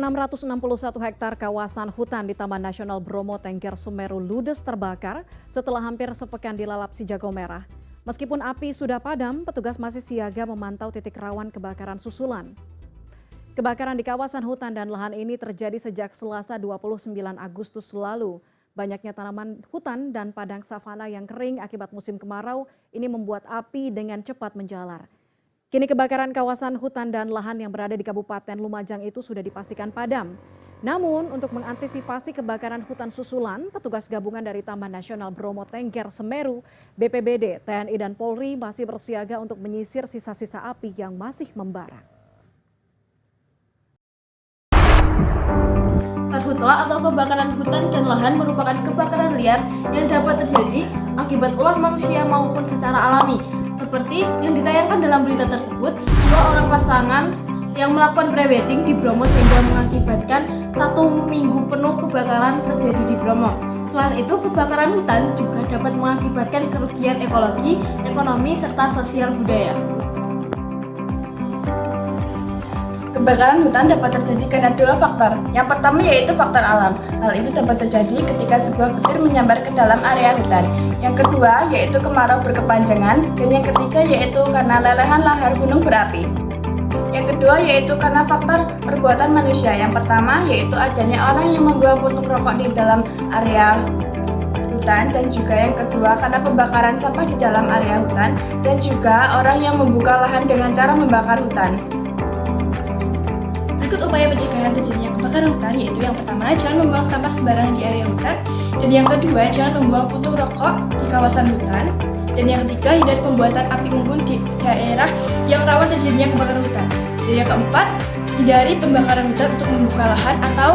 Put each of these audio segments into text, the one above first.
661 hektar kawasan hutan di Taman Nasional Bromo Tengger Semeru ludes terbakar setelah hampir sepekan dilalap si jago merah. Meskipun api sudah padam, petugas masih siaga memantau titik rawan kebakaran susulan. Kebakaran di kawasan hutan dan lahan ini terjadi sejak Selasa 29 Agustus lalu. Banyaknya tanaman hutan dan padang savana yang kering akibat musim kemarau ini membuat api dengan cepat menjalar. Kini kebakaran kawasan hutan dan lahan yang berada di Kabupaten Lumajang itu sudah dipastikan padam. Namun untuk mengantisipasi kebakaran hutan susulan, petugas gabungan dari Taman Nasional Bromo Tengger Semeru, BPBD, TNI dan Polri masih bersiaga untuk menyisir sisa-sisa api yang masih membara. Karhutla atau kebakaran hutan dan lahan merupakan kebakaran liar yang dapat terjadi akibat ulah manusia maupun secara alami. Seperti yang ditayangkan dalam berita tersebut, dua orang pasangan yang melakukan prewedding di Bromo sehingga mengakibatkan 1 minggu penuh kebakaran terjadi di Bromo. Selain itu, kebakaran hutan juga dapat mengakibatkan kerugian ekologi, ekonomi, serta sosial budaya. Kebakaran hutan dapat terjadi karena dua faktor. Yang pertama yaitu faktor alam. Hal itu dapat terjadi ketika sebuah petir menyambar ke dalam area hutan. Yang kedua yaitu kemarau berkepanjangan. Dan yang ketiga yaitu karena lelehan lahar gunung berapi. Yang kedua yaitu karena faktor perbuatan manusia. Yang pertama yaitu adanya orang yang membuang puntung rokok di dalam area hutan, dan juga yang kedua karena pembakaran sampah di dalam area hutan, dan juga orang yang membuka lahan dengan cara membakar hutan. Berikut upaya pencegahan terjadinya kebakaran hutan, yaitu yang pertama, jangan membuang sampah sembarangan di area hutan, dan yang kedua, jangan membuang puntung rokok di kawasan hutan, dan yang ketiga, hindari pembuatan api unggun di daerah yang rawan terjadinya kebakaran hutan. Dan yang keempat, hindari pembakaran hutan untuk membuka lahan atau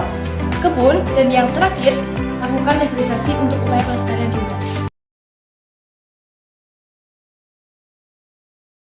kebun, dan yang terakhir, lakukan rehabilitasi untuk upaya pelestarian di hutan.